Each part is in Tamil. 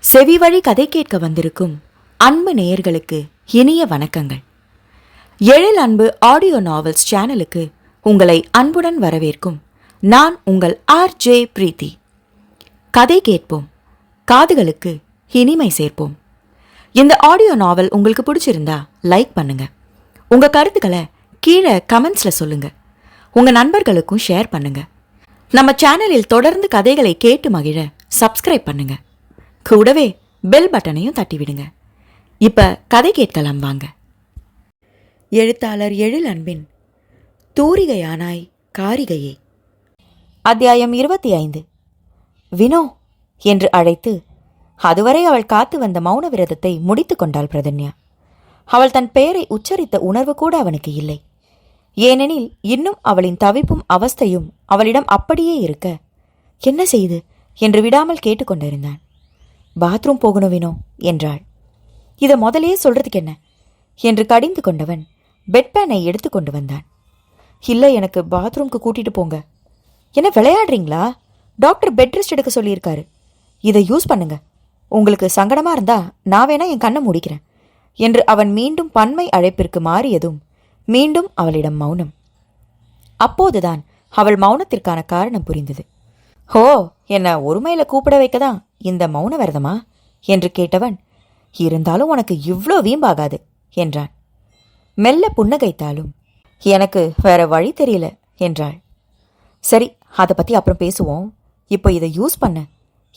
செவிவழி கதை கேட்க வந்திருக்கும் அன்பு நேயர்களுக்கு இனிய வணக்கங்கள். எழில் அன்பு ஆடியோ நாவல்ஸ் சேனலுக்கு உங்களை அன்புடன் வரவேற்கும் நான் உங்கள் RJ பிரீத்தி. கதை கேட்போம், காதுகளுக்கு இனிமை சேர்ப்போம். இந்த ஆடியோ நாவல் உங்களுக்கு பிடிச்சிருந்தா லைக் பண்ணுங்க. உங்க கருத்துக்களை கீழே கமெண்ட்ஸ்ல சொல்லுங்க. உங்க நண்பர்களுக்கும் ஷேர் பண்ணுங்க. நம்ம சேனலில் தொடர்ந்து கதைகளை கேட்டு மகிழ சப்ஸ்கிரைப் பண்ணுங்க. கூடவே பெல் பட்டனையும் தட்டிவிடுங்க. இப்ப கதை கேட்கலாம் வாங்க. எழுத்தாளர் எழில் அன்பின் தூரிகையானாய் காரிகையே. அத்தியாயம் 25. வினோ என்று அழைத்து அதுவரை அவள் காத்து வந்த மௌன விரதத்தை முடித்து கொண்டாள் பிரதன்யா. அவள் தன் பெயரை உச்சரித்த உணர்வு கூட அவனுக்கு இல்லை. ஏனெனில் இன்னும் அவளின் தவிப்பும் அவஸ்தையும் அவளிடம் அப்படியே இருக்க, என்ன செய்து என்று விடாமல் கேட்டுக்கொண்டிருந்தான். பாத்ரூம் போகணும் வினோ என்றாள். இதை முதலையே சொல்றதுக்கு என்ன என்று கடிந்து கொண்டவன் பெட்பேனை எடுத்து கொண்டு வந்தான். இல்லை, எனக்கு பாத்ரூம்க்கு கூட்டிட்டு போங்க. என்ன விளையாடுறீங்களா? டாக்டர் பெட் ரெஸ்ட் எடுக்க சொல்லியிருக்காரு. இதை யூஸ் பண்ணுங்க. உங்களுக்கு சங்கடமா இருந்தா நான் வேணா என் கண்ணை மூடிக்கிறேன் என்று அவன் மீண்டும் பன்மை அழைப்பிற்கு மாறியதும் மீண்டும் அவளிடம் மௌனம். அப்போதுதான் அவள் மௌனத்திற்கான காரணம் புரிந்தது. ஹோ, என்ன ஒருமையில கூப்பிட வைக்கதான் இந்த மௌன விரதமா என்று கேட்டவன், இருந்தாலும் உனக்கு இவ்ளோ வீம்பாகாது என்றான். மெல்ல புன்னகைத்தாலும் எனக்கு வேற வழி தெரியல என்றாள். சரி, அதை பத்தி அப்புறம் பேசுவோம். இப்போ இதை யூஸ் பண்ண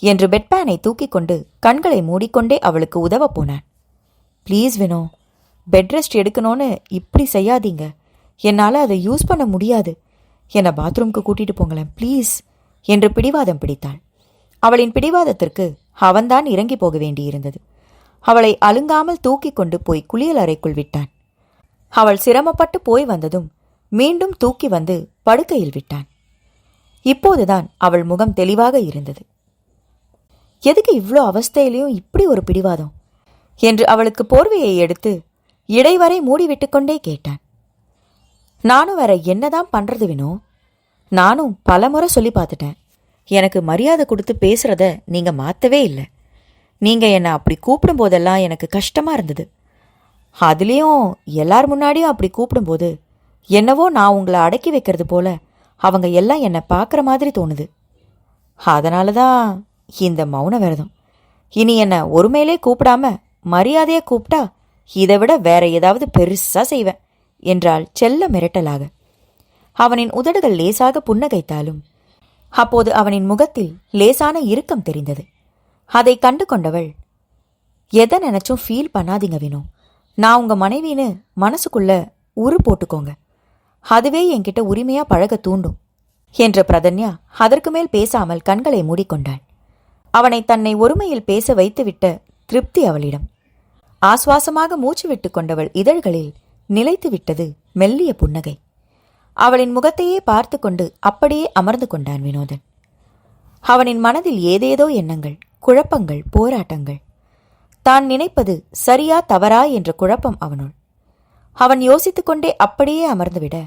என்று பெட்பேனை தூக்கி கொண்டு கண்களை மூடிக்கொண்டே அவளுக்கு உதவ போனான். ப்ளீஸ் வினோ, பெட் ரெஸ்ட் எடுக்கணும்னு இப்படி செய்யாதீங்க. என்னால் அதை யூஸ் பண்ண முடியாது. என்னை பாத்ரூம்க்கு கூட்டிட்டு போங்களேன் ப்ளீஸ் என்று பிடிவாதம் பிடித்தாள். அவளின் பிடிவாதத்திற்கு அவன்தான் இறங்கி போக வேண்டியிருந்தது. அவளை அலுங்காமல் தூக்கி கொண்டு போய் குளியல் அறைக்குள் விட்டான். அவள் சிரமப்பட்டு போய் வந்ததும் மீண்டும் தூக்கி வந்து படுக்கையில் விட்டான். இப்போதுதான் அவள் முகம் தெளிவாக இருந்தது. எதுக்கு இவ்வளோ அவஸ்தையிலையும் இப்படி ஒரு பிடிவாதம் என்று அவளுக்கு போர்வையை எடுத்து இடைவரை மூடிவிட்டு கொண்டே கேட்டான். நானும் வேற என்னதான் பண்றது வினோ? நானும் பலமுறை சொல்லி பார்த்துட்டேன். எனக்கு மரியாதை கொடுத்து பேசுறத நீங்க மாத்தவே இல்லை. நீங்க என்னை அப்படி கூப்பிடும் போதெல்லாம் எனக்கு கஷ்டமா இருந்தது. அதுலேயும் எல்லார் முன்னாடியும் அப்படி கூப்பிடும்போது என்னவோ நான் உங்களை அடக்கி வைக்கிறது போல அவங்க எல்லாம் என்னை பார்க்குற மாதிரி தோணுது. அதனால தான் இந்த மௌன விரதம். இனி என்னை ஒருமையிலே கூப்பிடாம மரியாதையை கூப்பிட்டா இதை விட வேற ஏதாவது பெருசா செய்வேன் என்றாள் செல்ல மிரட்டலாக. அவனின் உதடுகள் லேசாக புன்னகைத்தாலும் அப்போது அவனின் முகத்தில் லேசான இறுக்கம் தெரிந்தது. அதை கண்டு கொண்டவள், எதை நினைச்சும் ஃபீல் பண்ணாதீங்க வினோ. நான் உங்க மனைவின்னு மனசுக்குள்ள உரு போட்டுக்கோங்க. அதுவே என்கிட்ட உரிமையா பழக தூண்டும் என்ற பிரதன்யா அதற்கு மேல் பேசாமல் கண்களை மூடிக்கொண்டாள். அவனை தன்னை ஒருமையில் பேச வைத்துவிட்ட திருப்தி அவளிடம். ஆசுவாசமாக மூச்சு விட்டு கொண்டவள் இதழ்களில் நிலைத்து விட்டது மெல்லிய புன்னகை. அவளின் முகத்தையே பார்த்து கொண்டு அப்படியே அமர்ந்து கொண்டான் வினோதன். அவனின் மனதில் ஏதேதோ எண்ணங்கள், குழப்பங்கள், போராட்டங்கள். தான் நினைப்பது சரியா தவறா என்ற குழப்பம் அவனுள். அவன் யோசித்துக்கொண்டே அப்படியே அமர்ந்துவிட,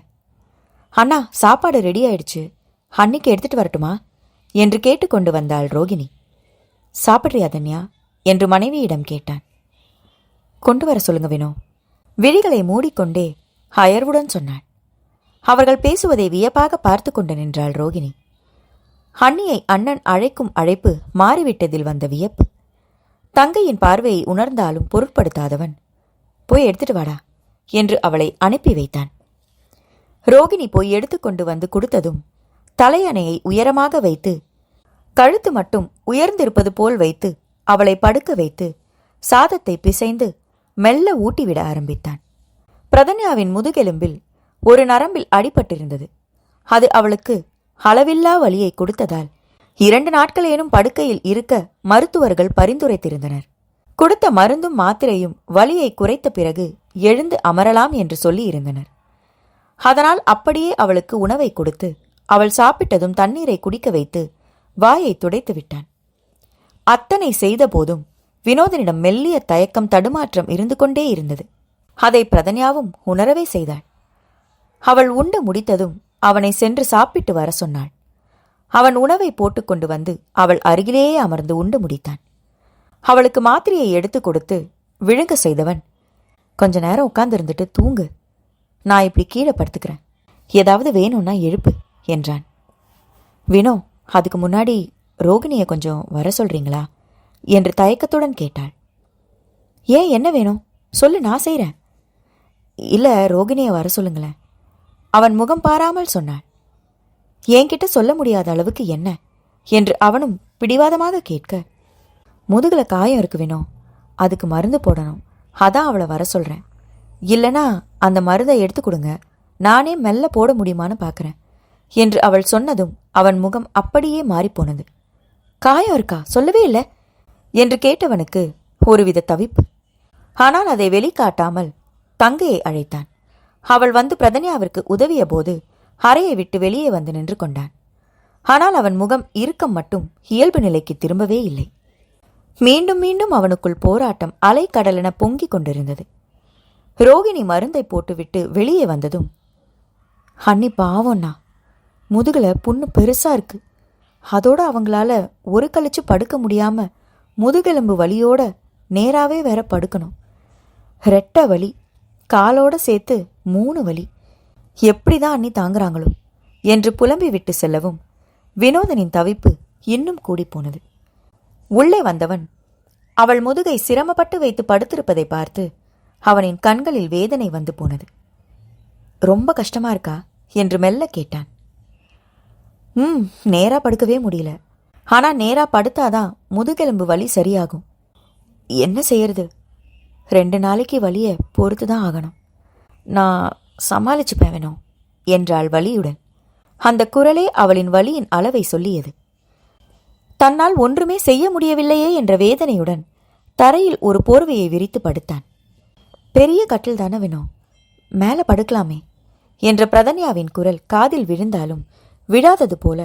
அண்ணா சாப்பாடு ரெடி ஆயிடுச்சு, அன்னிக்கு எடுத்துட்டு வரட்டுமா என்று கேட்டுக்கொண்டு வந்தாள் ரோகிணி. சாப்பிட்றியா தன்யா என்று மனைவியிடம் கேட்டான். கொண்டு வர சொல்லுங்க வினோ. விழிகளை மூடிக்கொண்டே அயர்வுடன் சொன்னாள். அவர்கள் பேசுவதை வியப்பாக பார்த்து கொண்டு நின்றாள் ரோகிணி. அண்ணியை அண்ணன் அழைக்கும் அழைப்பு மாறிவிட்டதில் வந்த வியப்பு. தங்கையின் பார்வையை உணர்ந்தாலும் பொருட்படுத்தாதவன், போய் எடுத்துட்டு வாடா என்று அவளை அனுப்பி வைத்தான். ரோகிணி போய் எடுத்துக்கொண்டு வந்து கொடுத்ததும் தலையணையை உயரமாக வைத்து கழுத்து மட்டும் உயர்ந்திருப்பது போல் வைத்து அவளை படுக்க வைத்து சாதத்தை பிசைந்து மெல்ல ஊட்டிவிட ஆரம்பித்தான். பிரதன்யாவின் முதுகெலும்பில் ஒரு நரம்பில் அடிபட்டிருந்தது. அது அவளுக்கு அளவில்லா வலியை கொடுத்ததால் 2 நாட்களேனும் படுக்கையில் இருக்க மருத்துவர்கள் பரிந்துரைத்திருந்தனர். கொடுத்த மருந்தும் மாத்திரையும் வலியை குறைத்த பிறகு எழுந்து அமரலாம் என்று சொல்லி இருந்தனர். அதனால் அப்படியே அவளுக்கு உணவை கொடுத்து அவள் சாப்பிட்டதும் தண்ணீரை குடிக்க வைத்து வாயை துடைத்து விட்டான். அத்தனை செய்த போதும் வினோதனிடம் மெல்லிய தயக்கம், தடுமாற்றம் இருந்து கொண்டே இருந்தது. அதை பிரதன்யாவும் உணரவே செய்தாள். அவள் உண்டு முடித்ததும் அவனை சென்று சாப்பிட்டு வர சொன்னாள். அவன் உணவை போட்டுக்கொண்டு வந்து அவள் அருகிலேயே அமர்ந்து உண்டு முடித்தான். அவளுக்கு மாத்திரையை எடுத்து கொடுத்து விழுங்க செய்தவன், கொஞ்ச நேரம் உட்கார்ந்து இருந்துட்டு தூங்கு, நான் இப்படி கீழே படுத்துக்கிறேன், ஏதாவது வேணும்னா எழுப்பு என்றான். வினோ, அதுக்கு முன்னாடி ரோகிணியை கொஞ்சம் வர சொல்றீங்களா என்று தயக்கத்துடன் கேட்டாள். ஏன், என்ன வேணும் சொல்லு, நான் செய்கிறேன். இல்லை, ரோகிணியை வர சொல்லுங்களேன். அவன் முகம் பாராமல் சொன்னாள். என்கிட்ட சொல்ல முடியாத அளவுக்கு என்ன என்று அவனும் பிடிவாதமாக கேட்க, முதுகுல காயம் இருக்கு வினோ, அதுக்கு மருந்து போடணும், அதான் அவளை வர சொல்கிறேன். இல்லைனா அந்த மருந்தை எடுத்து கொடுங்க, நானே மெல்ல போட முடியுமான்னு பார்க்குறேன் என்று அவள் சொன்னதும் அவன் முகம் அப்படியே மாறிப்போனது. காயம் இருக்கா, சொல்லவே இல்லை என்று கேட்டவனுக்கு ஒருவித தவிப்பு. ஆனால் அதை வெளிக்காட்டாமல் தங்கையை அழைத்தான். அவள் வந்து பிரதன்யாவிற்கு உதவிய போது அறையை விட்டு வெளியே வந்து நின்று கொண்டான். ஆனால் அவன் முகம் இறுக்கம் மட்டும் இயல்பு நிலைக்கு திரும்பவே இல்லை. மீண்டும் மீண்டும் அவனுக்குள் போராட்டம் அலை கடலென பொங்கிக் கொண்டிருந்தது. ரோகிணி மருந்தை போட்டுவிட்டு வெளியே வந்ததும், அண்ணி பாவம்னா, முதுகுல புண்ணு பெருசா இருக்கு, அதோட அவங்களால ஒரு கழிச்சு படுக்க முடியாம முதுகெலும்பு வலியோட நேராவே வேற படுக்கணும், ரெட்டை வலி, காலோட சேர்த்து 3 வலி, எப்படிதான் அண்ணி தாங்குறாங்களோ என்று புலம்பி விட்டு செல்லவும் வினோதனின் தவிப்பு இன்னும் கூடிப்போனது. உள்ளே வந்தவன் அவள் முதுகை சிரமப்பட்டு வைத்து படுத்திருப்பதை பார்த்து அவனின் கண்களில் வேதனை வந்து போனது. ரொம்ப கஷ்டமா இருக்கா என்று மெல்ல கேட்டான். நேரா படுக்கவே முடியல, ஆனா நேரா படுத்தாதான் முதுகெலும்பு வலி சரியாகும். என்ன செய்யறது, 2 நாளைக்கு வலியை பொறுத்துதான் ஆகணும், நான் சமாளிச்சுப்பேன் வேணும் என்றாள் வலியுடன். அந்த குரலே அவளின் வலியின் அளவை சொல்லியது. தன்னால் ஒன்றுமே செய்ய முடியவில்லையே என்ற வேதனையுடன் தரையில் ஒரு போர்வையை விரித்து படுத்தான். பெரிய கட்டில் தானே வேணும், மேலே படுக்கலாமே என்ற பிரதன்யாவின் குரல் காதில் விழுந்தாலும் விழாதது போல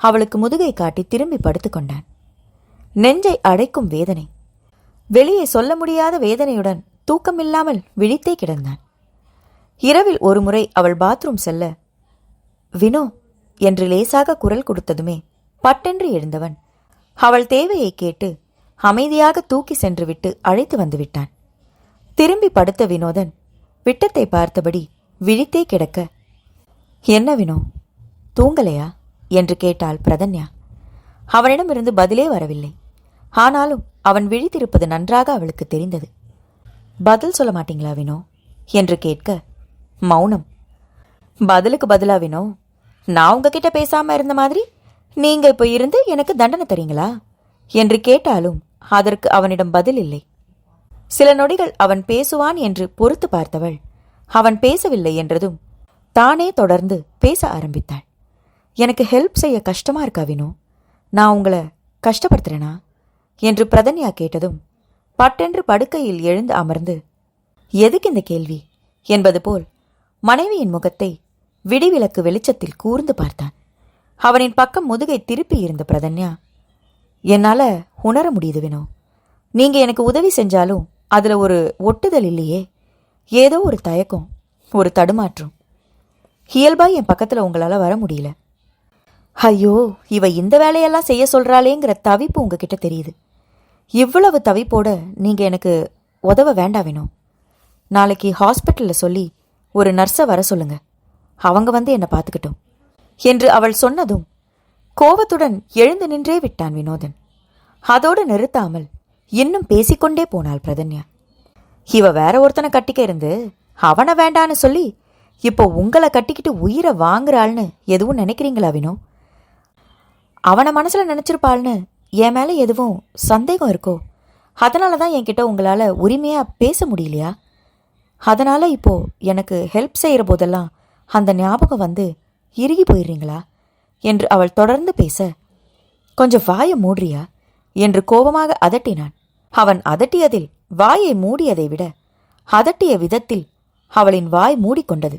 அவளுக்கு முதுகை காட்டி திரும்பி படுத்துக்கொண்டான். நெஞ்சை அடைக்கும் வேதனை, வெளியே சொல்ல முடியாத வேதனையுடன் தூக்கமில்லாமல் விழித்தே கிடந்தான். இரவில் ஒருமுறை அவள் பாத்ரூம் செல்ல, வினோ என்று லேசாக குரல் கொடுத்ததுமே பட்டென்று எழுந்தவன் அவள் தேவையை கேட்டு அமைதியாக தூக்கி சென்று விட்டு அழைத்து வந்து விட்டான். திரும்பி படுத்த வினோதன் விட்டத்தை பார்த்தபடி விழித்தே கிடக்க, என்ன வினோ, தூங்கலையா என்று கேட்டாள் பிரதன்யா. அவனிடமிருந்து பதிலே வரவில்லை. ஆனாலும் அவன் விழித்திருப்பது நன்றாக அவளுக்கு தெரிந்தது. பதில் சொல்ல மாட்டீங்களா வினோ என்று கேட்க மௌனம். பதிலுக்கு பதிலா வினோ, நான் உங்ககிட்ட பேசாம இருந்த மாதிரி நீங்க இப்போ இருந்து எனக்கு தண்டனை தரீங்களா என்று கேட்டாலும் அதற்கு அவனிடம் பதில் இல்லை. சில நொடிகள் அவன் பேசுவான் என்று பொறுத்து பார்த்தவள் அவன் பேசவில்லை என்றதும் தானே தொடர்ந்து பேச ஆரம்பித்தாள். எனக்கு ஹெல்ப் செய்ய கஷ்டமா இருக்கா வினோ, நான் உங்களை கஷ்டப்படுத்துறேனா என்று பிரதன்யா கேட்டதும் பட்டென்று படுக்கையில் எழுந்து அமர்ந்து, எதுக்கு இந்த கேள்வி என்பது போல் மனைவியின் முகத்தை விடிவிளக்கு வெளிச்சத்தில் கூர்ந்து பார்த்தான். அவனின் பக்கம் முதுகை திருப்பி இருந்த பிரதன்யா, என்னால உணர முடியுது வினோ, நீங்க எனக்கு உதவி செஞ்சாலும் அதுல ஒரு ஒட்டுதல் இல்லையே, ஏதோ ஒரு தயக்கம், ஒரு தடுமாற்றம். இயல்பாய் என் பக்கத்துல உங்களால வர முடியல. ஐயோ, இவ இந்த வேலையெல்லாம் செய்ய சொல்றாளேங்கிற தவிப்பு உங்ககிட்ட தெரியுது. இவ்வளவு தவிப்போட நீங்க எனக்கு உதவ வேண்டாம் வேணும். நாளைக்கு ஹாஸ்பிட்டல்ல சொல்லி ஒரு நர்ஸை வர சொல்லுங்க, அவங்க வந்து என்னை பார்த்துக்கிட்டோம் என்று அவள் சொன்னதும் கோபத்துடன் எழுந்து நின்றே விட்டான் வினோதன். அதோடு நிறுத்தாமல் இன்னும் பேசிக்கொண்டே போனாள் பிரதன்யா. இவ வேற ஒருத்தனை கட்டிக்க இருந்து அவனை வேண்டான்னு சொல்லி இப்போ உங்களை கட்டிக்கிட்டு உயிரை வாங்குறாள்னு எதுவும் நினைக்கிறீங்களா வினோ? அவனை மனசுல நினைச்சிருப்பாள்னு என் மேல எதுவும் சந்தேகம் இருக்கோ? அதனாலதான் என்கிட்ட உங்களால உரிமையா பேச முடியலையா? அதனால இப்போ எனக்கு ஹெல்ப் செய்யற போதெல்லாம் அந்த ஞாபகம் வந்து இறுகி போயிடுறீங்களா என்று அவள் தொடர்ந்து பேச, கொஞ்சம் வாயை மூடுறியா என்று கோபமாக அதட்டினான். அவன் அதட்டியதில் வாயை மூடியதை விட அதட்டிய விதத்தில் அவளின் வாய் மூடிக்கொண்டது.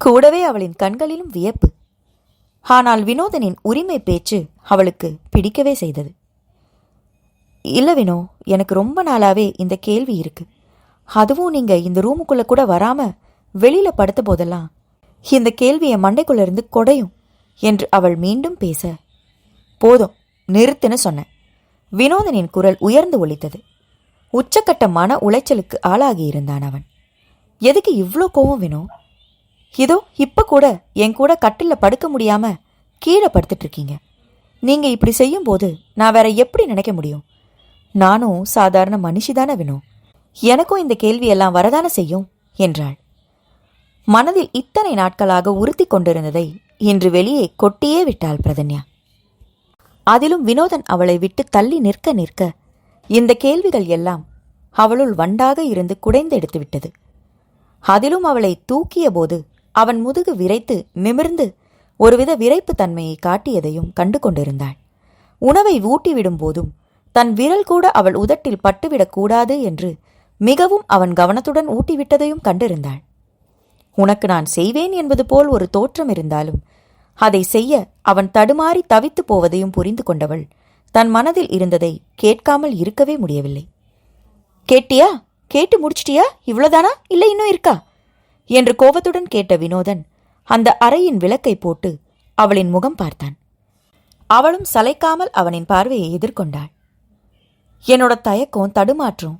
கூடவே அவளின் கண்களிலும் வியப்பு. ஆனால் வினோதனின் உரிமை பேச்சு அவளுக்கு பிடிக்கவே செய்தது. இல்ல வினோ, எனக்கு ரொம்ப நாளாவே இந்த கேள்வி இருக்கு. அதுவும் நீங்க இந்த ரூமுக்குள்ள கூட வராம வெளியில படுத்த போதெல்லாம் இந்த கேள்வியை மண்டைக்குள்ள இருந்து கொடையும் என்று அவள் மீண்டும் பேச, போதும் நிறுத்துன்னு சொன்னேன். வினோதனின் குரல் உயர்ந்து ஒலித்தது. உச்சக்கட்ட மன உளைச்சலுக்கு ஆளாகியிருந்தான் அவன். எதுக்கு இவ்ளோ கோவம் வினோ? இதோ இப்ப கூட என் கூட கட்டில்ல படுக்க முடியாம கீழே படுத்துட்டு இருக்கீங்க. நீங்க இப்படி செய்யும் போது நான் வேற எப்படி நினைக்க முடியும்? நானும் சாதாரண மனுஷிதானே வினோ. எனக்கும் இந்த கேள்வியெல்லாம் வரதானே செய்யும் என்றாள். மனதில் இத்தனை நாட்களாக உறுத்தி கொண்டிருந்ததை இன்று வெளியே கொட்டியே விட்டாள் பிரதன்யா. அதிலும் வினோதன் அவளை விட்டு தள்ளி நிற்க நிற்க இந்த கேள்விகள் எல்லாம் அவளுள் வண்டாக இருந்து குடைந்தெடுத்து விட்டது. அதிலும் அவளை தூக்கிய போது அவன் முதுகு விரைத்து நிமிர்ந்து ஒருவித விரைப்பு தன்மையை காட்டியதையும் கண்டு கொண்டிருந்தாள். உணவை ஊட்டிவிடும் போதும் தன் விரல் கூட அவள் உதட்டில் பட்டுவிடக்கூடாது என்று மிகவும் அவன் கவனத்துடன் ஊட்டிவிட்டதையும் கண்டிருந்தாள். உனக்கு நான் செய்வேன் என்பது போல் ஒரு தோற்றம் இருந்தாலும் அதை செய்ய அவன் தடுமாறி தவித்து போவதையும் புரிந்து கொண்டவள் தன் மனதில் இருந்ததை கேட்காமல் இருக்கவே முடியவில்லை. கேட்டியா? கேட்டு முடிச்சிட்டியா? இவ்வளவுதானா? இல்லை இன்னும் இருக்கா என்று கோபத்துடன் கேட்ட வினோதன் அந்த அறையின் விளக்கை போட்டு அவளின் முகம் பார்த்தான். அவளும் சளைக்காமல் அவனின் பார்வையை எதிர்கொண்டாள். என்னோட தயக்கம் தடுமாற்றம்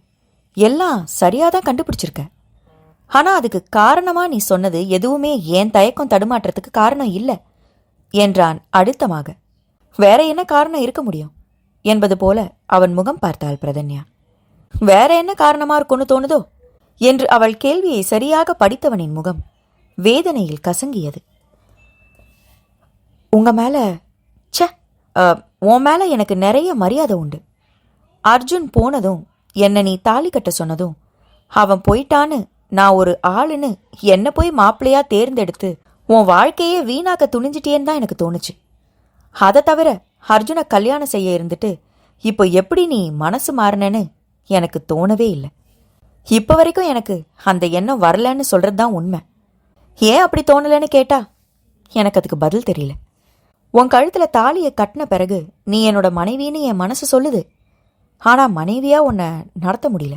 எல்லாம் சரியாதான் கண்டுபிடிச்சிருக்க. ஆனா அதுக்கு காரணமா நீ சொன்னது எதுவுமே என் தயக்கம் தடுமாற்றத்துக்கு காரணம் இல்லை என்றான் அழுத்தமாக. வேற என்ன காரணம் இருக்க முடியும் என்பது போல அவன் முகம் பார்த்தாள் பிரதன்யா. வேற என்ன காரணமா இருக்கும்னு தோணுதோ என்று அவள் கேள்வியை சரியாக படித்தவனின் முகம் வேதனையில் கசங்கியது. உங்க மேல உன் மேல எனக்கு நிறைய மரியாதை உண்டு. அர்ஜுன் போனதும் என்ன நீ தாலி கட்ட சொன்னதும் அவன் போயிட்டான்னு நான் ஒரு ஆளுன்னு என்ன போய் மாப்பிள்ளையா தேர்ந்தெடுத்து உன் வாழ்க்கையே வீணாக்க துணிஞ்சிட்டேன்னு தான் எனக்கு தோணுச்சு. அதை தவிர அர்ஜுனை கல்யாணம் செய்ய இருந்துட்டு இப்போ எப்படி நீ மனசு மாறினேன்னு எனக்கு தோணவே இல்லை. இப்போ வரைக்கும் எனக்கு அந்த எண்ணம் வரலன்னு சொல்றது தான் உண்மை. ஏன் அப்படி தோணலன்னு கேட்டா எனக்கு அதுக்கு பதில் தெரியல. உன் கழுத்துல தாலியை கட்டின பிறகு நீ என்னோட மனைவின்னு என் மனசு சொல்லுது. ஆனா மனைவியா உன்னை நடத்த முடியல.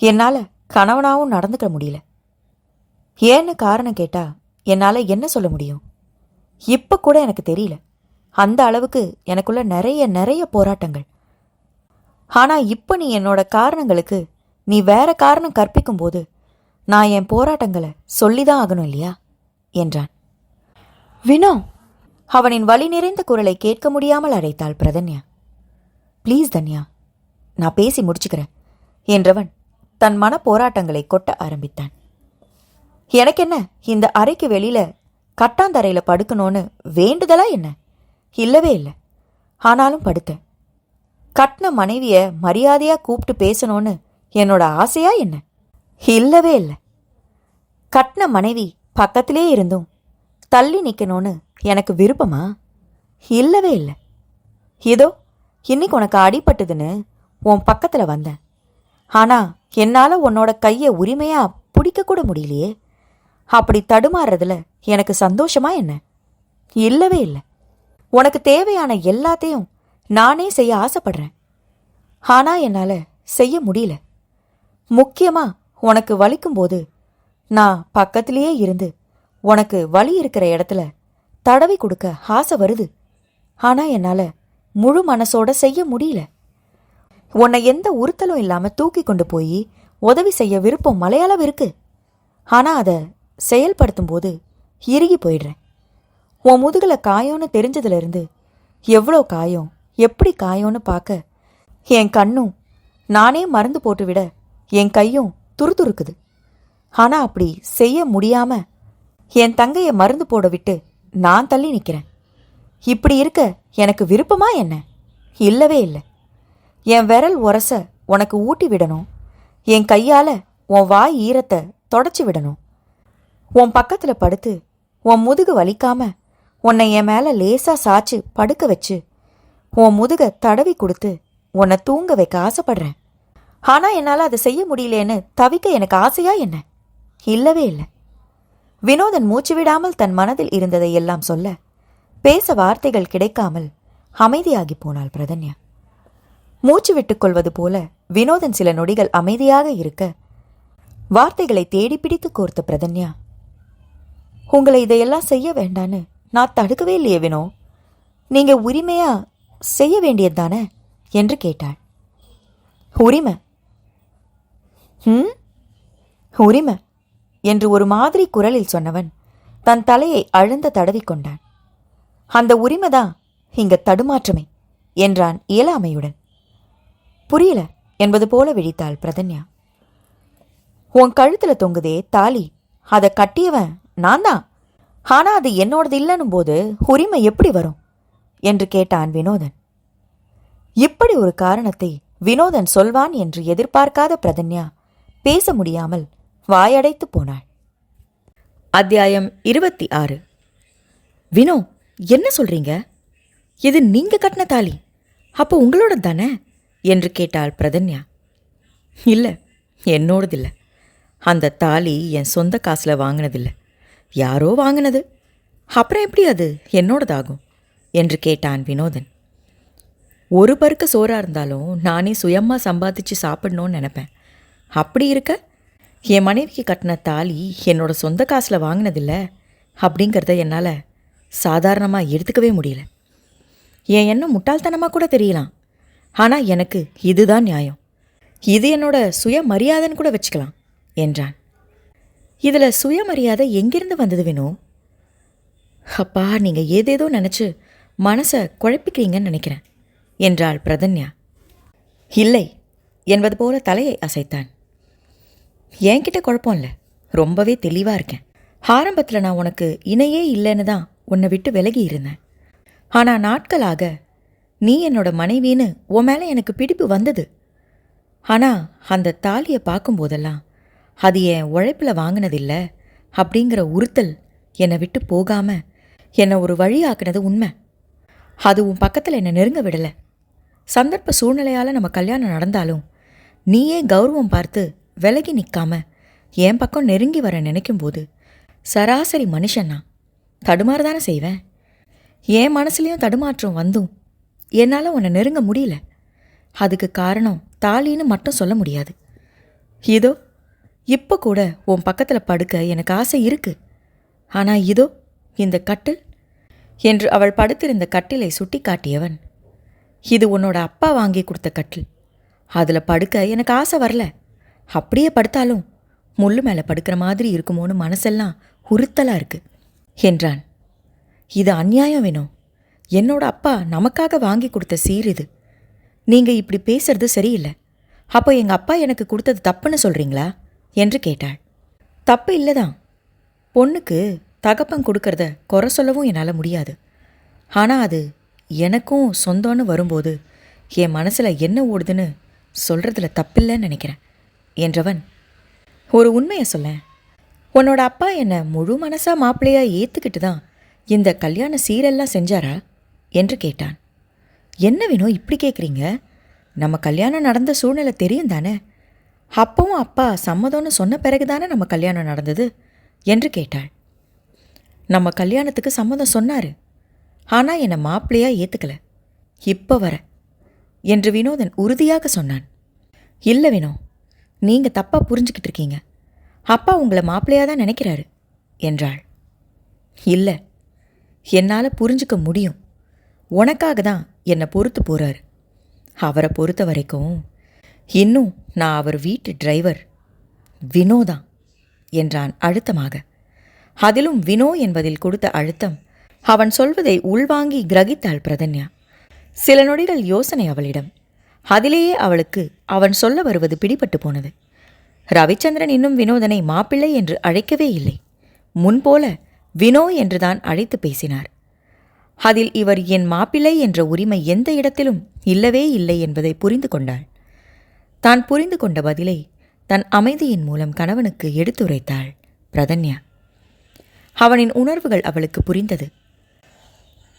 என்னால கணவனாவும் நடந்துக்க முடியல. ஏன்னு காரணம் கேட்டா என்னால என்ன சொல்ல முடியும்? இப்ப கூட எனக்கு தெரியல. அந்த அளவுக்கு எனக்குள்ள நிறைய நிறைய போராட்டங்கள். ஆனா இப்ப நீ என்னோட காரணங்களுக்கு நீ வேற காரணம் கற்பிக்கும் போது நான் என் போராட்டங்களை சொல்லிதான் ஆகணும் இல்லையா என்றான். வினோ! அவனின் வலி நிறைந்த குரலை கேட்க முடியாமல் அழைத்தாள் பிரதன்யா. ப்ளீஸ் தன்யா, நான் பேசி முடிச்சுக்கிறேன் என்றவன் தன் மன போராட்டங்களை கொட்ட ஆரம்பித்தான். எனக்கென்ன இந்த அறைக்கு வெளியில கட்டாந்தரையில படுக்கணும்னு வேண்டுதலா என்ன? இல்லவே இல்லை. ஆனாலும் படுத்தேன். கட்டின மனைவிய மரியாதையா கூப்பிட்டு பேசணும்னு என்னோட ஆசையா என்ன? இல்லவே இல்லை. கட்டின மனைவி பக்கத்திலே இருந்தும் தள்ளி நிக்கணும்னு எனக்கு விருப்பமா? இல்லவே இல்லை. இதோ இன்னைக்கு உனக்கு அடிபட்டதுன்னு உன் பக்கத்துல வந்தேன். ஆனா என்னால உன்னோட கைய உரிமையா பிடிக்க கூட முடியலையே. அப்படி தடுமாறுறதுல எனக்கு சந்தோஷமா என்ன? இல்லவே இல்லை. உனக்கு தேவையான எல்லாத்தையும் நானே செய்ய ஆசைப்படுறேன். ஆனா என்னால செய்ய முடியல. முக்கியமா உனக்கு வலிக்கும்போது நான் பக்கத்திலேயே இருந்து உனக்கு வலி இருக்கிற இடத்துல தடவி கொடுக்க ஆசை வருது. ஆனா என்னால முழு மனசோட செய்ய முடியல. உன்னை எந்த உறுத்தலும் இல்லாம தூக்கி கொண்டு போய் உதவி செய்ய விருப்பம் மலையளவு இருக்கு. ஆனா அதை செயல்படுத்தும் போது இறுகி போயிடுறேன். உன் முதுகுல காயம்னு தெரிஞ்சதுல இருந்து எவ்வளோ காயம், எப்படி காயம்னு பார்க்க என் கண்ணும் நானே மருந்து போட்டு விட என் கையும் துருதுருக்குது. ஆனா அப்படி செய்ய முடியாம என் தங்கைய மருந்து போட விட்டு நான் தள்ளி நிக்கிறேன். இப்படி இருக்க எனக்கு விருப்பமா என்ன? இல்லவே இல்லை. என் விரல் உரச உனக்கு ஊட்டி விடணும். என் கையால உன் வாய் ஈரத்தை தொடச்சி விடணும். உன் பக்கத்துல படுத்து உன் முதுகு வலிக்காம உன்னை என் மேல லேசா சாச்சு படுக்க வச்சு உன் முதுக தடவி கொடுத்து உன்னை தூங்க வைக்க ஆசைப்படுறேன். ஆனா என்னால அதை செய்ய முடியலேன்னு தவிக்க எனக்கு ஆசையா என்ன? இல்லவே இல்லை. வினோதன் மூச்சு விடாமல் தன் மனதில் இருந்ததை எல்லாம் சொல்ல பேச வார்த்தைகள் கிடைக்காமல் அமைதியாகி போனாள் பிரதன்யா. மூச்சு விட்டுக் கொள்வது போல வினோதன் சில நொடிகள் அமைதியாக இருக்க வார்த்தைகளை தேடி பிடித்து கோர்த்த பிரதன்யா, உங்களை இதையெல்லாம் செய்ய வேண்டான்னு நான் தடுக்கவே இல்லையே வினோ. நீங்க உரிமையா செய்ய வேண்டியது தானே என்று கேட்டாள். உரிமை. உரிமை என்று ஒரு மாதிரி குரலில் சொன்னவன் தன் தலையை அழுந்த தடவிக்கொண்டான். அந்த உரிமைதான் இங்க தடுமாற்றமே என்றான் இயலாமையுடன். புரியல என்பது போல விழித்தாள் பிரதன்யா. உன் கழுத்துல தொங்குதே தாலி, அதை கட்டியவன் நான் தான். ஆனா அது என்னோடது இல்லைன்னும் போது உரிமை எப்படி வரும் என்று கேட்டான் வினோதன். இப்படி ஒரு காரணத்தை வினோதன் சொல்வான் என்று எதிர்பார்க்காத பிரதன்யா பேச முடியாமல் வாயடைத்து போனாள். அத்தியாயம் 26. வினோ, என்ன சொல்றீங்க? இது நீங்க கட்டின தாலி, அப்போ உங்களோட தானே என்று கேட்டாள் பிரதன்யா. இல்லை, என்னோடதில்லை. அந்த தாலி என் சொந்த காசில் வாங்கினதில்லை, யாரோ வாங்கினது. அப்புறம் எப்படி அது என்னோடதாகும் என்று கேட்டான் வினோதன். ஒரு பருக்க சோறாக இருந்தாலும் நானே சுயமாக சம்பாதிச்சு சாப்பிடணும்னு நினப்பேன். அப்படி இருக்க என் மனைவிக்கு கட்டின தாலி என்னோட சொந்த காசில் வாங்கினதில்லை அப்படிங்கிறத என்னால் சாதாரணமாக எடுத்துக்கவே முடியல. என் எண்ணம் முட்டாள்தனமாக கூட தெரியலாம், ஆனால் எனக்கு இதுதான் நியாயம். இது என்னோட சுயமரியாதைன்னு கூட வச்சுக்கலாம் என்றான். இதில் சுயமரியாதை எங்கிருந்து வந்தது வினோ? அப்பா, நீங்கள் ஏதேதோ நினச்சி மனசை குழப்பிக்கிறீங்கன்னு நினைக்கிறேன் என்றாள் பிரதன்யா. இல்லை என்பது போல தலையை அசைத்தான். என்கிட்ட குழப்பம் இல்லை, ரொம்பவே தெளிவாக இருக்கேன். ஆரம்பத்தில் நான் உனக்கு இணையே இல்லைன்னு தான் உன்னை விட்டு விலகி இருந்தேன். ஆனால் நாட்களாக நீ என்னோட மனைவின்னு உன் மேலே எனக்கு பிடிப்பு வந்தது. ஆனால் அந்த தாலியை பார்க்கும்போதெல்லாம் அது என் உழைப்பில் வாங்கினதில்லை அப்படிங்கிற உறுத்தல் என்னை விட்டு போகாமல் என்னை ஒரு வழியாக்குனது உண்மை. அது உன் பக்கத்தில் என்னை நெருங்க விடலை. சந்தர்ப்ப சூழ்நிலையால் நம்ம கல்யாணம் நடந்தாலும் நீயே கௌரவம் பார்த்து விலகி நிற்காம என் பக்கம் நெருங்கி வர நினைக்கும்போது சராசரி மனுஷன்னா தடுமாறதானே செய்வேன். என் மனசுலேயும் தடுமாற்றம் வந்தும் என்னால் உன்னை நெருங்க முடியல. அதுக்கு காரணம் தாலின்னு மட்டும் சொல்ல முடியாது. இதோ இப்போ கூட உன் பக்கத்தில் படுக்க எனக்கு ஆசை இருக்குது. ஆனால் இதோ இந்த கட்டில் என்று அவள் படுத்திருந்த கட்டிலை சுட்டி காட்டியவன், இது உன்னோட அப்பா வாங்கி கொடுத்த கட்டில். அதில் படுக்க எனக்கு ஆசை வரல. அப்படியே படுத்தாலும் முள்ளு மேலே படுக்கிற மாதிரி இருக்குமோன்னு மனசெல்லாம் உறுத்தலாக இருக்கு என்றான். இது அநியாயம் வேணும். என்னோட அப்பா நமக்காக வாங்கி கொடுத்த சீர் இது. நீங்கள் இப்படி பேசுறது சரியில்லை. அப்போ எங்கள் அப்பா எனக்கு கொடுத்தது தப்புன்னு சொல்கிறீங்களா என்று கேட்டாள். தப்பு இல்லைதான். பொண்ணுக்கு தகப்பன் கொடுக்கறத குறை சொல்லவும் என்னால் முடியாது. ஆனால் அது எனக்கும் சொந்தம்னு வரும்போது என் மனசில் என்ன ஓடுதுன்னு சொல்கிறதுல தப்பில்லைன்னு நினைக்கிறேன் என்றவன், ஒரு உண்மையை சொல்ல, உன்னோட அப்பா என்னை முழு மனசாக மாப்பிள்ளையாக ஏற்றுக்கிட்டு தான் இந்த கல்யாண சீரெல்லாம் செஞ்சாரா என்று கேட்டான். என்ன வேணும் இப்படி கேட்குறீங்க? நம்ம கல்யாணம் நடந்த சூழ்நிலை தெரியும் தானே? அப்பவும் அப்பா சம்மதம்னு சொன்ன பிறகு தானே நம்ம கல்யாணம் நடந்தது என்று கேட்டாள். நம்ம கல்யாணத்துக்கு சம்மதம் சொன்னார், ஆனால் என்னை மாப்பிள்ளையாக ஏற்றுக்கலை இப்போ வர என்று வினோதன் உறுதியாக சொன்னான். இல்லை வினோ, நீங்கள் தப்பாக புரிஞ்சுக்கிட்டு இருக்கீங்க. அப்பா உங்களை மாப்பிள்ளையாக தான் நினைக்கிறாரு என்றாள். இல்லை, என்னால் புரிஞ்சுக்க முடியும். உனக்காக தான் என்னை பொறுத்து போகிறாரு. அவரை பொறுத்த வரைக்கும் இன்னும் நான் அவர் வீட்டு டிரைவர் வினோதான் என்றான் அழுத்தமாக. அதிலும் வினோ என்பதில் கொடுத்த அழுத்தம் அவன் சொல்வதை உள்வாங்கி கிரகித்தாள் பிரதன்யா. சில நொடிகள் யோசனை அவளிடம். அதிலேயே அவளுக்கு அவன் சொல்ல வருவது பிடிபட்டு போனது. ரவிச்சந்திரன் இன்னும் வினோதனை மாப்பிள்ளை என்று அழைக்கவே இல்லை. முன்போல வினோ என்றுதான் அழைத்து பேசினார். அதில் இவர் என் மாப்பிள்ளை என்ற உரிமை எந்த இடத்திலும் இல்லவே இல்லை என்பதை புரிந்து கொண்டாள். தான் புரிந்து கொண்ட பதிலை தன் அமைதியின் மூலம் கணவனுக்கு எடுத்துரைத்தாள் பிரதன்யா. அவனின் உணர்வுகள் அவளுக்கு புரிந்தது.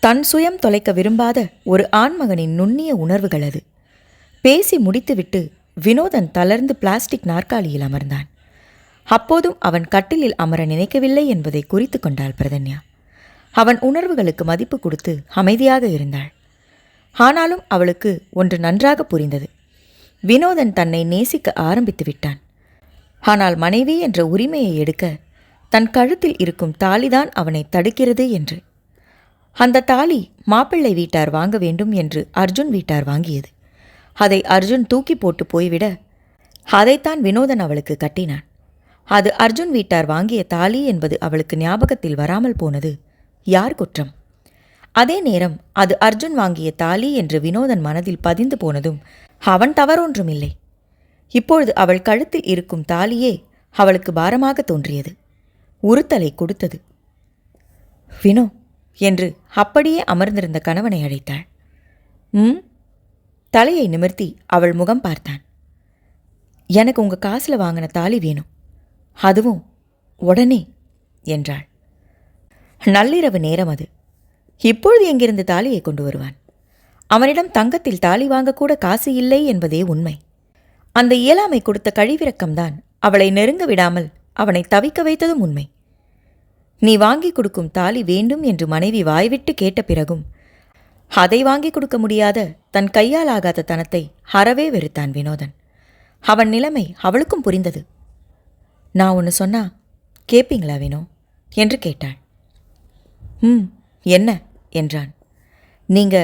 தன் சுயம் தொலைக்க விரும்பாத ஒரு ஆண்மகனின் நுண்ணிய உணர்வுகள் அது. பேசி முடித்துவிட்டு வினோதன் தளர்ந்து பிளாஸ்டிக் நாற்காலியில் அமர்ந்தான். அப்போதும் அவன் கட்டிலில் அமர நினைக்கவில்லை என்பதை குறித்து கொண்டாள் பிரதன்யா. அவன் உணர்வுகளுக்கு மதிப்பு கொடுத்து அமைதியாக இருந்தாள். ஆனாலும் அவளுக்கு ஒன்று நன்றாக புரிந்தது. வினோதன் தன்னை நேசிக்க ஆரம்பித்து விட்டான். ஆனால் மனைவி என்ற உரிமையை எடுக்க தன் கழுத்தில் இருக்கும் தாலிதான் அவனை தடுக்கிறது என்று. அந்த தாலி மாப்பிள்ளை வீட்டார் வாங்க வேண்டும் என்று அர்ஜுன் வீட்டார் வாங்கியது. அதை அர்ஜுன் தூக்கி போட்டு போய்விட அதைத்தான் வினோதன் அவளுக்கு கட்டினான். அது அர்ஜுன் வீட்டார் வாங்கிய தாலி என்பது அவளுக்கு ஞாபகத்தில் வராமல் போனது யார் குற்றம்? அதே நேரம் அது அர்ஜுன் வாங்கிய தாலி என்று வினோதன் மனதில் பதிந்து போனதும் அவன் தவறொன்றுமில்லை. இப்பொழுது அவள் கழுத்தில் இருக்கும் தாலியே அவளுக்கு பாரமாக தோன்றியது. உறுத்தலை கொடுத்தது. வினோ என்று அப்படியே அமர்ந்திருந்த கணவனை அழைத்தாள். தலையை நிமிர்த்தி அவள் முகம் பார்த்தான். எனக்கு உங்க காசில் வாங்கின தாலி வேணும், அதுவும் உடனே என்றாள். நள்ளிரவு நேரம் அது. இப்பொழுது எங்கிருந்து தாலியை கொண்டு வருவான்? அவனிடம் தங்கத்தில் தாலி வாங்கக்கூட காசு இல்லை என்பதே உண்மை. அந்த இயலாமை கொடுத்த கழிவிறக்கம்தான் அவளை நெருங்க விடாமல் அவனை தவிக்க வைத்ததும் உண்மை. நீ வாங்கி கொடுக்கும் தாலி வேண்டும் என்று மனைவி வாய்விட்டு கேட்ட பிறகும் அதை வாங்கி கொடுக்க முடியாத தன் கையால் ஆகாத தனத்தை அறவே வெறுத்தான் வினோதன். அவன் நிலைமை அவளுக்கும் புரிந்தது. நான் ஒன்று சொன்னா கேட்பீங்களா வினோ என்று கேட்டாள். என்ன என்றான். நீங்க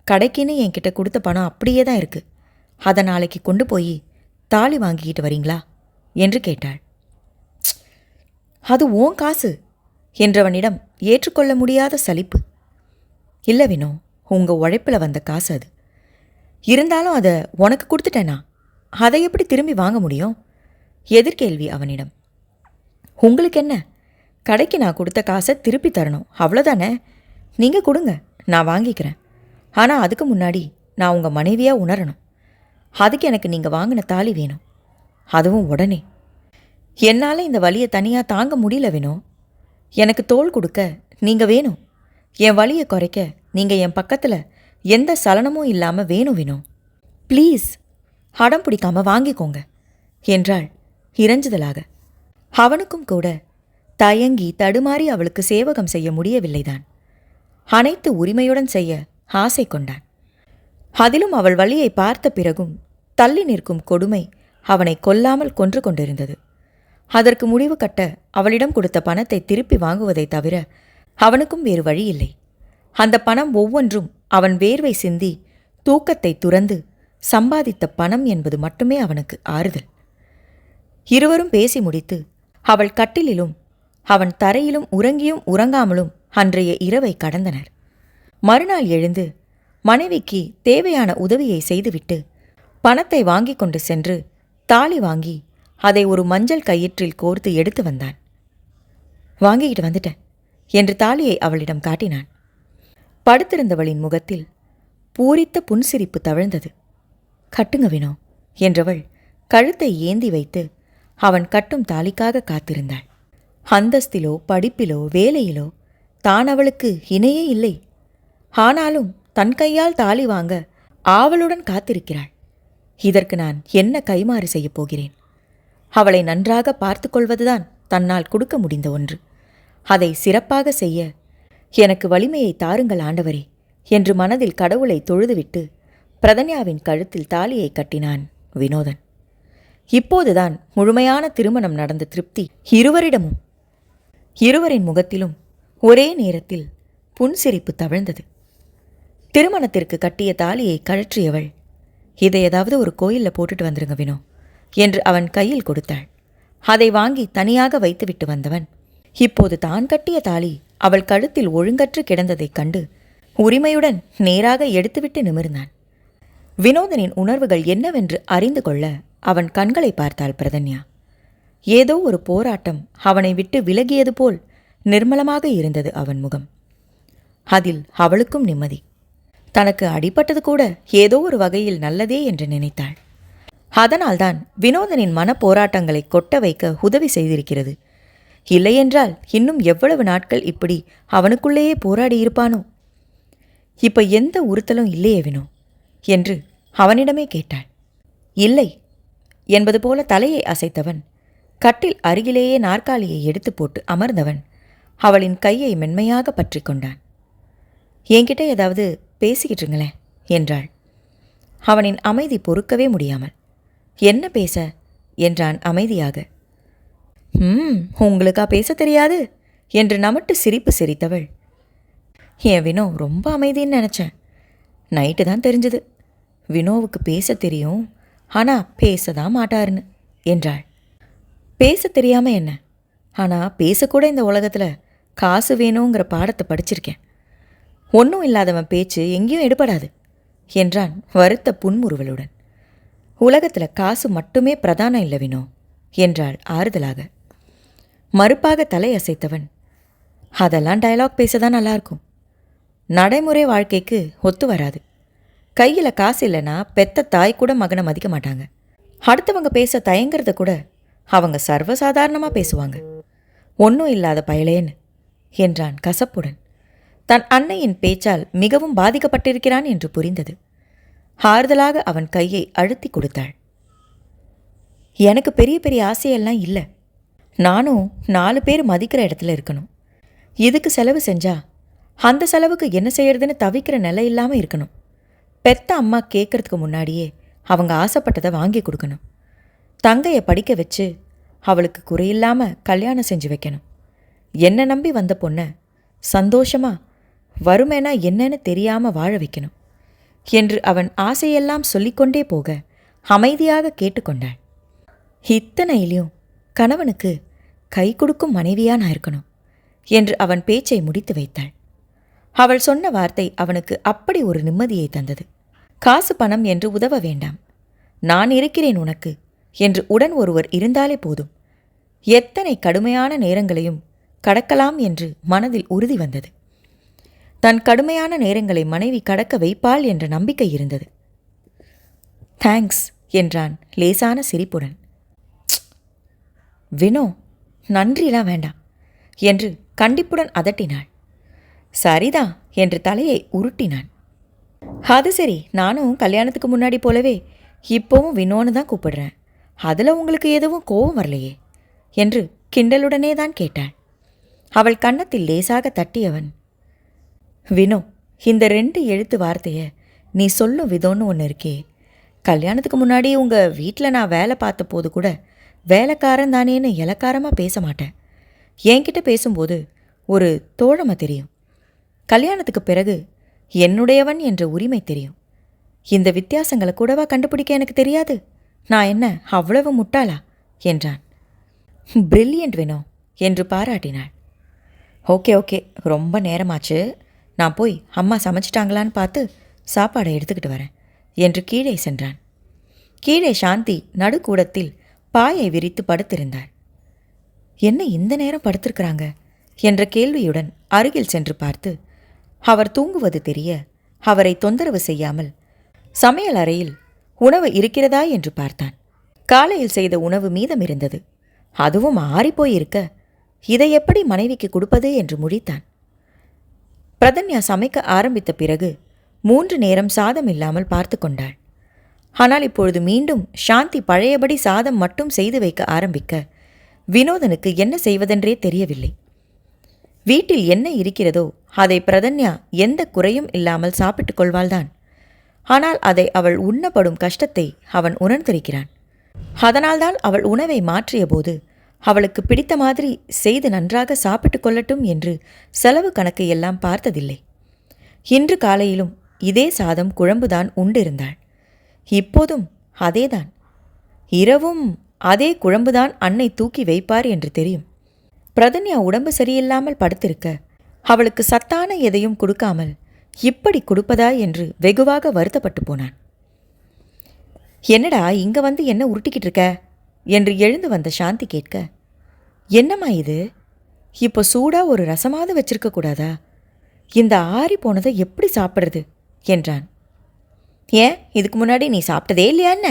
கடைக்குன்னு என்கிட்ட கொடுத்த பணம் அப்படியே தான் இருக்கு, அதை நாளைக்கு கொண்டு போய் தாலி வாங்கிக்கிட்டு வரீங்களா என்று கேட்டாள். அது ஓன் காசு என்றவனிடம் ஏற்றுக்கொள்ள முடியாத சலிப்பு. இல்லை வினோ, உங்கள் உழைப்பில் வந்த காசு அது. இருந்தாலும் அதை உனக்கு கொடுத்துட்டேனா, அதை எப்படி திரும்பி வாங்க முடியும்? எதிர்கேள்வி அவனிடம். உங்களுக்கு என்ன, கடைக்கு நான் கொடுத்த காசை திருப்பி தரணும், அவ்வளோதானே. நீங்கள் கொடுங்க, நான் வாங்கிக்கிறேன். ஆனால் அதுக்கு முன்னாடி நான் உங்கள் மனைவியாக உணரணும். அதுக்கு எனக்கு நீங்கள் வாங்கின தாலி வேணும், அதுவும் உடனே. என்னால் இந்த வலியை தனியாக தாங்க முடியல வினோ. எனக்கு தோள் கொடுக்க நீங்கள் வேணும். என் வலியை குறைக்க நீங்கள் என் பக்கத்தில் எந்த சலனமும் இல்லாமல் வேணும் வினோ. ப்ளீஸ், அடம் பிடிக்காம வாங்கிக்கோங்க என்றாள் இறைஞ்சுதலாக. அவனுக்கும் கூட தயங்கி தடுமாறி அவளுக்கு சேவகம் செய்ய முடியவில்லைதான். அனைத்து உரிமையுடன் செய்ய ஆசை கொண்டான். அதிலும் அவள் வலியை பார்த்த பிறகும் தள்ளி நிற்கும் கொடுமை அவனை கொல்லாமல் கொன்று கொண்டிருந்தது. அதற்கு முடிவு கட்ட அவளிடம் கொடுத்த பணத்தை திருப்பி வாங்குவதை தவிர அவனுக்கும் வேறு வழியில்லை. அந்த பணம் ஒவ்வொன்றும் அவன் வேர்வை சிந்தி தூக்கத்தை துறந்து சம்பாதித்த பணம் என்பது மட்டுமே அவனுக்கு ஆறுதல். இருவரும் பேசி முடித்து அவள் கட்டிலிலும் அவன் தரையிலும் உறங்கியும் உறங்காமலும் அன்றைய இரவை கடந்தனர். மறுநாள் எழுந்து மனைவிக்கு தேவையான உதவியை செய்துவிட்டு பணத்தை வாங்கி கொண்டு சென்று தாலி வாங்கி அதை ஒரு மஞ்சள் கயிற்றில் கோர்த்து எடுத்து வந்தான். வாங்கிக்கிட்டு வந்துட்டேன் என்று தாலியை அவளிடம் காட்டினான். படுத்திருந்தவளின் முகத்தில் பூரித்த புன்சிரிப்பு தவழ்ந்தது. கட்டுங்க வினோ என்றவள் கழுத்தை ஏந்தி வைத்து அவன் கட்டும் தாலிக்காக காத்திருந்தாள். அந்தஸ்திலோ படிப்பிலோ வேலையிலோ தான் அவளுக்கு இணையே இல்லை. ஆனாலும் தன் கையால் தாலி வாங்க ஆவலுடன் காத்திருக்கிறாள். இதற்கு நான் என்ன கைமாறு செய்யப் போகிறேன்? அவளை நன்றாக பார்த்து கொள்வதுதான் தன்னால் கொடுக்க முடிந்த ஒன்று. அதை சிறப்பாக செய்ய எனக்கு வலிமையை தாருங்கள் ஆண்டவரே என்று மனதில் கடவுளை தொழுதுவிட்டு பிரதன்யாவின் கழுத்தில் தாலியை கட்டினான் வினோதன். இப்போதுதான் முழுமையான திருமணம் நடந்த திருப்தி இருவரிடமும். இருவரின் முகத்திலும் ஒரே நேரத்தில் புன்சிரிப்பு தவழ்ந்தது. திருமணத்திற்கு கட்டிய தாலியை கழற்றியவள், இதை ஏதாவது ஒரு கோயிலில் போட்டுட்டு வந்துருங்க வினோ என்று அவன் கையில் கொடுத்தாள். அதை வாங்கி தனியாக வைத்துவிட்டு வந்தவன் இப்போது தான் கட்டிய தாலி அவள் கழுத்தில் ஒழுங்கற்று கிடந்ததைக் கண்டு உரிமையுடன் நேராக எடுத்துவிட்டு நிமிர்ந்தான். வினோதனின் உணர்வுகள் என்னவென்று அறிந்து கொள்ள அவன் கண்களை பார்த்தாள் பிரதன்யா. ஏதோ ஒரு போராட்டம் அவனை விட்டு விலகியது போல் நிர்மலமாக இருந்தது அவன் முகம். அதில் அவளுக்கும் நிம்மதி. தனக்கு அடிபட்டது கூட ஏதோ ஒரு வகையில் நல்லதே என்று நினைத்தாள். அதனால்தான் வினோதனின் மன போராட்டங்களை கொட்ட வைக்க உதவி செய்திருக்கிறது. இல்லையென்றால் இன்னும் எவ்வளவு நாட்கள் இப்படி அவனுக்குள்ளேயே போராடியிருப்பானோ. இப்ப எந்த உறுத்தலும் இல்லையே வினோ என்று அவனிடமே கேட்டாள். இல்லை என்பது போல தலையை அசைத்தவன் கட்டில் அருகிலேயே நாற்காலியை எடுத்து போட்டு அமர்ந்தவன் அவளின் கையை மென்மையாக பற்றி கொண்டான். என்கிட்ட ஏதாவது பேசிக்கிட்டுருங்களேன் என்றாள். அவனின் அமைதி பொறுக்கவே முடியாமல், என்ன பேச என்றான் அமைதியாக. உங்களுக்கா பேச தெரியாது என்று நமட்டு சிரிப்பு சிரித்தவள், என் வினோ ரொம்ப அமைதின்னு நினச்சேன். நைட்டு தான் தெரிஞ்சது. வினோவுக்கு பேச தெரியும், ஆனால் பேசதான் மாட்டாருன்னு என்றாள். பேச தெரியாமல் என்ன, ஆனால் பேசக்கூட இந்த உலகத்தில் காசு வேணுங்கிற பாடத்தை படிச்சிருக்கேன். ஒன்றும் இல்லாதவன் பேச்சு எங்கேயும் எடுபடாது என்றான் வருத்த புன்முறுவலுடன். உலகத்தில் காசு மட்டுமே பிரதானம் இல்லை வினோ என்றாள் ஆறுதலாக. மறுப்பாக தலை அசைத்தவன், அதெல்லாம் டயலாக் பேசதான் நல்லாயிருக்கும், நடைமுறை வாழ்க்கைக்கு ஒத்து வராது. கையில் காசு இல்லைன்னா பெத்த தாய் கூட மகனை மதிக்க மாட்டாங்க. அடுத்தவங்க பேச தயங்கிறத கூட அவங்க சர்வசாதாரணமாக பேசுவாங்க. ஒன்றும் இல்லாத பயலேன்னு என்றான் கசப்புடன். தன் அன்னையின் பேச்சால் மிகவும் பாதிக்கப்பட்டிருக்கிறான் என்று புரிந்தது. ஆறுதலாக அவன் கையை அழுத்தி கொடுத்தாள். எனக்கு பெரிய பெரிய ஆசையெல்லாம் இல்லை. நானும் 4 பேர் மதிக்கிற இடத்துல இருக்கணும். இதுக்கு செலவு செஞ்சா அந்த செலவுக்கு என்ன செய்யறதுன்னு தவிக்கிற நிலை இல்லாமல் இருக்கணும். பெத்த அம்மா கேட்கறதுக்கு முன்னாடியே அவங்க ஆசைப்பட்டதை வாங்கி கொடுக்கணும். தங்கையை படிக்க வச்சு அவளுக்கு குறையில்லாமல் கல்யாணம் செஞ்சு வைக்கணும். என்னை நம்பி வந்த பொண்ணை சந்தோஷமாக வறுமைனா என்னன்னு தெரியாமல் வாழ வைக்கணும் என்று அவன் ஆசையெல்லாம் சொல்லிக்கொண்டே போக அமைதியாக கேட்டுக்கொண்டாள். இத்தனையிலையும் கணவனுக்கு கை கொடுக்கும் மனைவியா நான் இருக்கணும் என்று அவன் பேச்சை முடித்து வைத்தாள். அவள் சொன்ன வார்த்தை அவனுக்கு அப்படி ஒரு நிம்மதியை தந்தது. காசு பணம் என்று உதவ வேண்டாம், நான் இருக்கிறேன் உனக்கு என்று உடன் ஒருவர் இருந்தாலே போதும். எத்தனை கடுமையான நேரங்களையும் கடக்கலாம் என்று மனதில் உறுதி வந்தது. தன் கடுமையான நேரங்களை மனைவி கடக்க வைப்பாள் என்ற நம்பிக்கை இருந்தது. தேங்க்ஸ் என்றான் லேசான சிரிப்புடன். வினோ, நன்றிலாம் வேண்டாம் என்று கண்டிப்புடன் அதட்டினாள். சரிதான் என்று தலையை உருட்டினான். அது சரி, நானும் கல்யாணத்துக்கு முன்னாடி போலவே இப்போவும் வினோன்னு தான் கூப்பிடுறேன். அதில் உங்களுக்கு எதுவும் கோபம் வரலையே என்று கிண்டலுடனே தான் கேட்டாள். அவள் கன்னத்தில் லேசாக தட்டியவன், வினோ, இந்த 2 எழுத்து வார்த்தையை நீ சொல்லும் விதோன்னு ஒன்று இருக்கே. கல்யாணத்துக்கு முன்னாடி உங்கள் வீட்டில் நான் வேலை பார்த்த போது கூட வேலைக்காரன் தானேன்னு இலக்காரமாக பேச மாட்டேன். என்கிட்ட பேசும்போது ஒரு தோழமை தெரியும். கல்யாணத்துக்கு பிறகு என்னுடையவன் என்ற உரிமை தெரியும். இந்த வித்தியாசங்களை கூடவா கண்டுபிடிக்க எனக்கு தெரியாது? நான் என்ன அவ்வளவு முட்டாளா என்றான். பிரில்லியன்ட் வினோ என்று பாராட்டினாள். ஓகே ஓகே, ரொம்ப நேரமாச்சு, நான் போய் அம்மா சமைச்சிட்டாங்களான்னு பார்த்து சாப்பாடை எடுத்துக்கிட்டு வரேன் என்று கீழே சென்றான். கீழே சாந்தி நடுக்கூடத்தில் பாயை விரித்து படுத்திருந்தாள். என்ன இந்த நேரம் படுத்திருக்கிறாங்க என்ற கேள்வியுடன் அருகில் சென்று பார்த்து அவர் தூங்குவது தெரிய அவரை தொந்தரவு செய்யாமல் சமையல் அறையில் உணவு இருக்கிறதா என்று பார்த்தான். காலையில் செய்த உணவு மீதம் இருந்தது. அதுவும் ஆறிப்போயிருக்க இதை எப்படி மனைவிக்கு கொடுப்பது என்று முழித்தான். பிரதன்யா சமைக்க ஆரம்பித்த பிறகு 3 நேரம் சாதம் இல்லாமல் பார்த்து கொண்டாள். ஆனால் இப்பொழுது மீண்டும் சாந்தி பழையபடி சாதம் மட்டும் செய்து வைக்க ஆரம்பிக்க வினோதனுக்கு என்ன செய்வதென்றே தெரியவில்லை. வீட்டில் என்ன இருக்கிறதோ அதை பிரதன்யா எந்த குறையும் இல்லாமல் சாப்பிட்டுக் கொள்வாள்தான். ஆனால் அதை அவள் உண்ணப்படும் கஷ்டத்தை அவன் உணர்ந்திருக்கிறான். அதனால்தான் அவள் உணவை மாற்றிய போது அவளுக்கு பிடித்த மாதிரி செய்து நன்றாக சாப்பிட்டு கொள்ளட்டும் என்று செலவு கணக்கு எல்லாம் பார்த்ததில்லை. இன்று காலையிலும் இதே சாதம் குழம்புதான் உண்டிருந்தாள். இப்போதும் அதேதான். இரவும் அதே குழம்புதான் அன்னை தூக்கி வைப்பார் என்று தெரியும். பிரதன்யா உடம்பு சரியில்லாமல் படுத்திருக்க அவளுக்கு சத்தான எதையும் கொடுக்காமல் இப்படி கொடுப்பதா என்று வெகுவாக வருத்தப்பட்டு போனான். என்னடா இங்க வந்து என்ன உருட்டிக்கிட்டு இருக்க என்று எழுந்து வந்த சாந்தி கேட்க, என்னம்மா இது, இப்போ சூடா ஒரு ரசமாவது வச்சிருக்க கூடாதா? இந்த ஆறி போனதை எப்படி சாப்பிட்றது என்றான். ஏன், இதுக்கு முன்னாடி நீ சாப்பிட்டதே இல்லையா என்ன?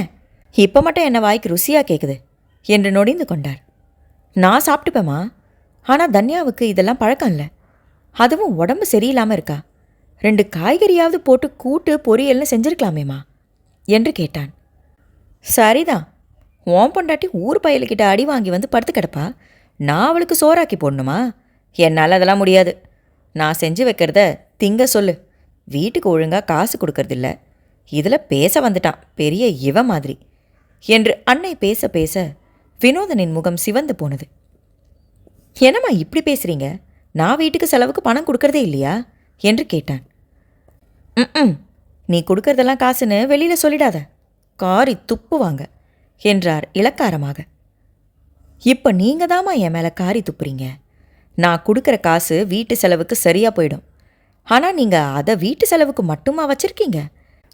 இப்போ மட்டும் என்ன வாய்க்கு ருசியாக கேட்குது என்று நொடிந்து கொண்டார். நான் சாப்பிட்டுப்பேம்மா, ஆனால் தன்யாவுக்கு இதெல்லாம் பழக்கம் இல்லை. அதுவும் உடம்பு சரியில்லாமல் இருக்கா. 2 காய்கறியாவது போட்டு கூட்டு பொரியல்னு செஞ்சிருக்கலாமேம்மா என்று கேட்டான். சரிதான், ஓம் பொண்டாட்டி ஊர் பயலுக்கிட்ட அடி வாங்கி வந்து படுத்து கிடப்பா. நான் அவளுக்கு சோறாக்கி போடணுமா? என்னால் அதெல்லாம் முடியாது. நான் செஞ்சு வைக்கிறத திங்க சொல்லு. வீட்டுக்கு ஒழுங்காக காசு கொடுக்கறதில்ல. இதில் பேச வந்துட்டான் பெரிய இவ மாதிரி என்று அன்னை பேச பேச வினோதனின் முகம் சிவந்து போனது. என்னம்மா இப்படி பேசுகிறீங்க? நான் வீட்டுக்கு செலவுக்கு பணம் கொடுக்கறதே இல்லையா என்று கேட்டான். நீ கொடுக்கறதெல்லாம் காசுன்னு வெளியில் சொல்லிடாத, காரி துப்புவாங்க என்றார் இளக்காரமாக. இப்போ நீங்கள் தாம்மா என் மேலே காரி துப்புறீங்க. நான் கொடுக்குற காசு வீட்டு செலவுக்கு சரியாக போயிடும். ஆனால் நீங்கள் அதை வீட்டு செலவுக்கு மட்டுமா வச்சுருக்கீங்க?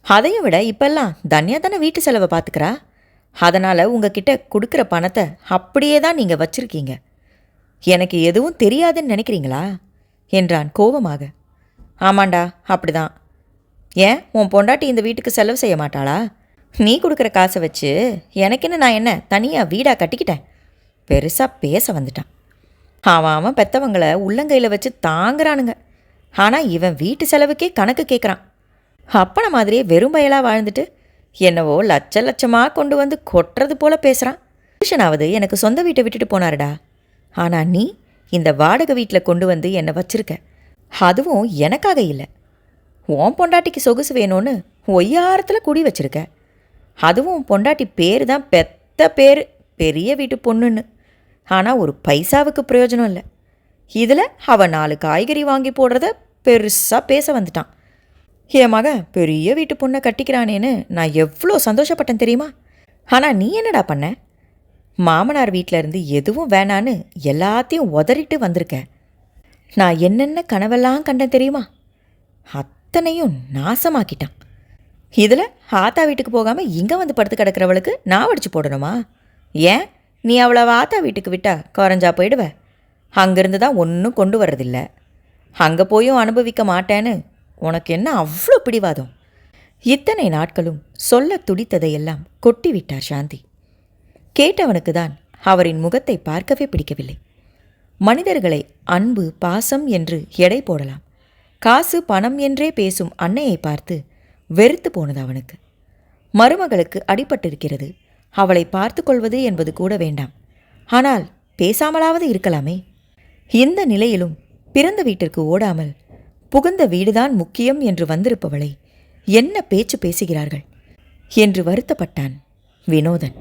அதையும் விட இப்பெல்லாம் தன்யா தானே வீட்டு செலவை பார்த்துக்கிறா. அதனால் உங்ககிட்ட கொடுக்குற பணத்தை அப்படியே தான் நீங்கள் வச்சுருக்கீங்க. எனக்கு எதுவும் தெரியாதுன்னு நினைக்கிறீங்களா என்றான் கோபமாக. ஆமாண்டா, அப்படிதான். ஏன் உன் பொண்டாட்டி இந்த வீட்டுக்கு செலவு செய்ய மாட்டாளா? நீ கொடுக்குற காசை வச்சு எனக்குன்னு நான் என்ன தனியாக வீடாக கட்டிக்கிட்டேன்? பெருசாக பேச வந்துட்டான். அவன் பெற்றவங்களை உள்ளங்கையில் வச்சு தாங்குறானுங்க. ஆனால் இவன் வீட்டு செலவுக்கே கணக்கு கேட்குறான். அப்பனை மாதிரியே வெறும் பயலாக வாழ்ந்துட்டு என்னவோ லட்ச லட்சமாக கொண்டு வந்து கொட்டுறது போல் பேசுகிறான். புருஷனாவது எனக்கு சொந்த வீட்டை விட்டுட்டு போனாருடா. ஆனால் நீ இந்த வாடகை வீட்டில் கொண்டு வந்து என்னை வச்சிருக்க. அதுவும் எனக்காக இல்லை, உன் பொண்டாட்டிக்கு சொகுசு வேணும்னு ஒய்யாரத்தில் குடி வச்சிருக்க. அதுவும் பொண்டாட்டி பேர் தான் பெத்த பேர், பெரிய வீட்டு பொண்ணுன்னு. ஆனால் ஒரு பைசாவுக்கு பிரயோஜனம் இல்லை. இதில் அவன் 4 காய்கறி வாங்கி போடுறத பெருசாக பேச வந்துட்டான். என் மகன் பெரிய வீட்டு பொண்ணை கட்டிக்கிறானேன்னு நான் எவ்வளோ சந்தோஷப்பட்டேன் தெரியுமா? ஆனால் நீ என்னடா பண்ண? மாமனார் வீட்டில் இருந்து எதுவும் வேணான்னு எல்லாத்தையும் உதறிட்டு வந்திருக்க. நான் என்னென்ன கனவெல்லாம் கண்டேன் தெரியுமா? அத்தனையும் நாசமாக்கிட்டான். இதில் ஆத்தா வீட்டுக்கு போகாமல் இங்கே வந்து படுத்து கிடக்கிறவளுக்கு நான் வடிச்சு போடணுமா? ஏன் நீ அவளை ஆத்தா வீட்டுக்கு விட்டா குறைஞ்சா போயிடுவ? அங்கேருந்து தான் ஒன்றும் கொண்டு வர்றதில்ல. அங்கே போயும் அனுபவிக்க மாட்டேன்னு உனக்கு என்ன அவ்வளோ பிடிவாதம்? இத்தனை நாட்களும் சொல்ல துடித்ததையெல்லாம் கொட்டிவிட்டார் சாந்தி. கேட்டவனுக்கு தான் அவரின் முகத்தை பார்க்கவே பிடிக்கவில்லை. மனிதர்களை அன்பு பாசம் என்று எடை போடலாம். காசு பணம் என்றே பேசும் அன்னையை பார்த்து வெறுத்து போனது அவனுக்கு. மருமகளுக்கு அடிபட்டிருக்கிறது, அவளை பார்த்து கொள்வது என்பது கூட வேண்டாம். ஆனால் பேசாமலாவது இருக்கலாமே. இந்த நிலையிலும் பிறந்த வீட்டிற்கு ஓடாமல் புகுந்த வீடுதான் முக்கியம் என்று வந்திருப்பவளை என்ன பேச்சு பேசுகிறார்கள் என்று வருத்தப்பட்டான் வினோதன்.